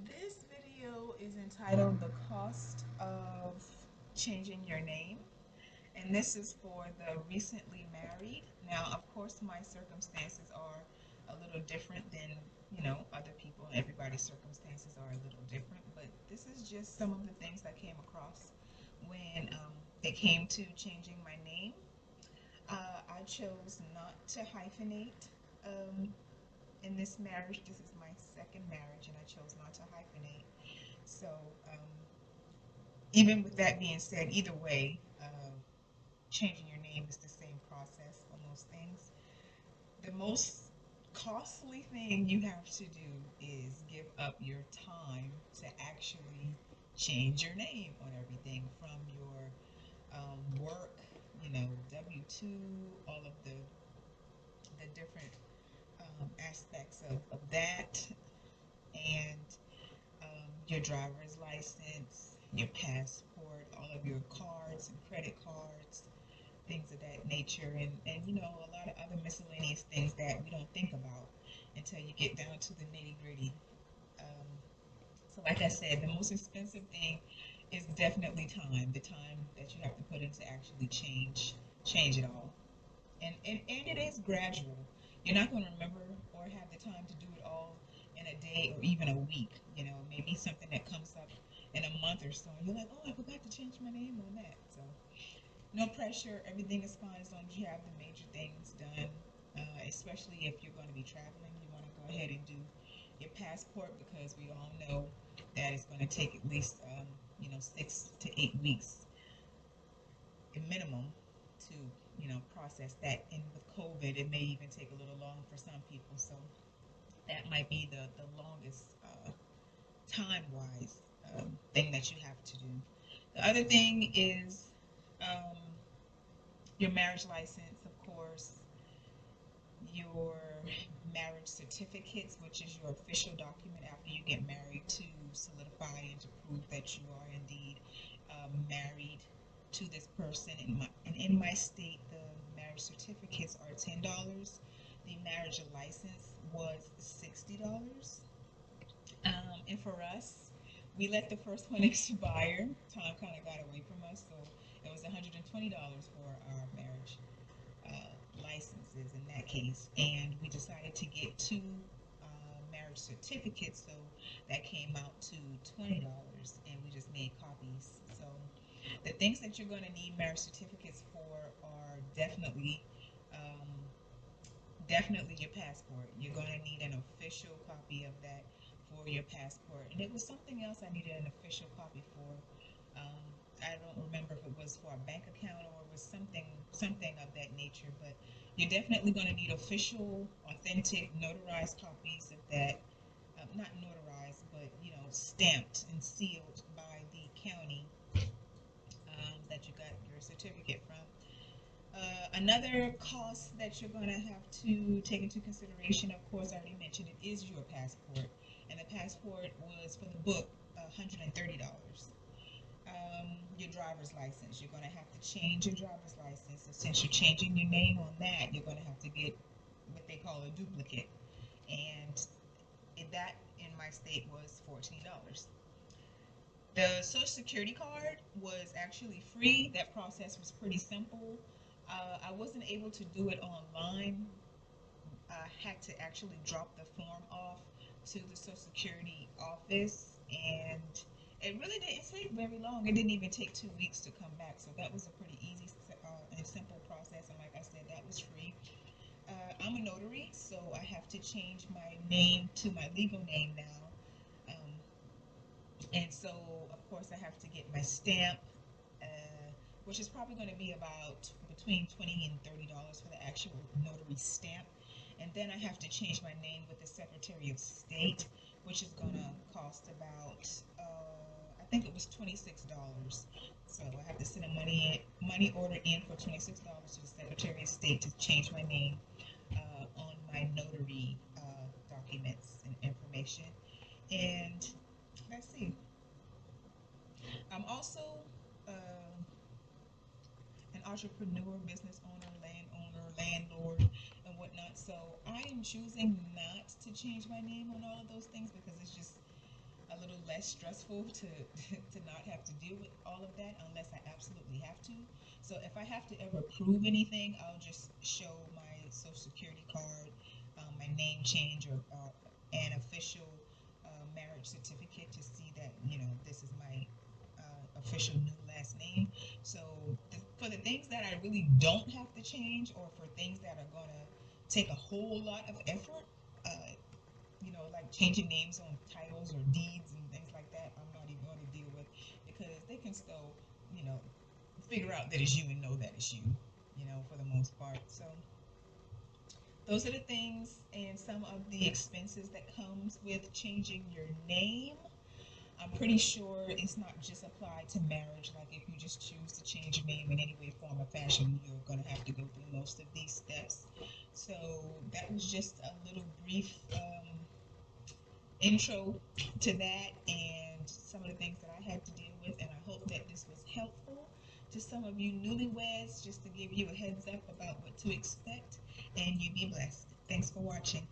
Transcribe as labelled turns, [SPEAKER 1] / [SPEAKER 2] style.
[SPEAKER 1] This video is entitled The Cost of Changing Your Name, and this is for the recently married. Now, of course, my circumstances are a little different than, other people. Everybody's circumstances are a little different, but this is just some of the things I came across when it came to changing my name. I chose not to hyphenate in this marriage. This is my second marriage, and I chose not to hyphenate. So, even with that being said, either way, changing your name is the same process on most things. The most costly thing you have to do is give up your time to actually change your name on everything from your work, W-2, all of the different aspects of that, and your driver's license, your passport, all of your cards and credit cards, things of that nature, and a lot of other miscellaneous things that we don't think about until you get down to the nitty gritty. Um, so, like I said, the most expensive thing is definitely time. The time that you have to put in to actually change it all, and it is gradual. You're not going to remember or have the time to do it all in a day or even a week. Maybe something that comes up in a month or so, and you're like, oh, I forgot to change my name on that. So no pressure. Everything is fine as long as you have the major things done. Especially if you're going to be traveling, you want to go ahead and do your passport because we all know that it's going to take at least 6 to 8 weeks, a minimum, to process that. And with COVID, it may even take a little long for some people. So that might be the longest time wise thing that you have to do. The other thing is um, your marriage license, of course, your marriage certificates, which is your official document after you get married to solidify and to prove that you are indeed married to this person. In my state, the marriage certificates are $10. The marriage license was $60. And for us, we let the first one expire. Time kind of got away from us, so it was $120 for our marriage licenses in that case. And we decided to get two marriage certificates, so that came out to $20, and we just made copies. So the things that you're going to need marriage certificates for are um, definitely your passport. You're going to need an official copy of that for your passport. And it was something else I needed an official copy for. Um, I don't remember if it was for a bank account or it was something of that nature. But you're definitely going to need official, authentic, notarized copies of that. Not notarized, but stamped and sealed by the county that you got your certificate from. Another cost that you're going to have to take into consideration, of course, I already mentioned it, is your passport. And the passport was for the book, $130. Your driver's license, you're going to have to change your driver's license. And since you're changing your name on that, you're going to have to get what they call a duplicate. And that in my state was $14. The Social Security card was actually free. That process was pretty simple. I wasn't able to do it online. I had to actually drop the form off to the Social Security office, and it really didn't take very long. It didn't even take 2 weeks to come back, so that was a pretty easy and simple process. And like I said, that was free. I'm a notary, so I have to change my name to my legal name now. And so, of course, I have to get my stamp, uh, which is probably going to be about between $20 and $30 for the actual notary stamp. And then I have to change my name with the Secretary of State, which is going to cost about, I think it was $26. So I have to send a money order in for $26 to the Secretary of State to change my name on my notary documents and information. And let's see, I'm also uh, an entrepreneur, business owner, landowner, landlord, and whatnot. So I am choosing not to change my name on all of those things because it's just a a little less stressful to to not have to deal with all of that unless I absolutely have to. So if I have to ever prove anything, I'll just show my social security card, my name change, or an official marriage certificate to see that this is my official new last name. So for the things that I really don't have to change, or for things that are gonna take a whole lot of effort, uh, like changing names on titles or deeds and things like that, I'm not even going to deal with, because they can still, you know, figure out that it's you and know that it's you, for the most part. So those are the things and some of the expenses that comes with changing your name. I'm pretty sure it's not just applied to marriage. Like if you just choose to change your name in any way, form, or fashion, you're going to have to go through most of these steps. So that was just a little brief intro to that and some of the things that I had to deal with. And I hope that this was helpful to some of you newlyweds, just to give you a heads up about what to expect. And you be blessed. Thanks for watching.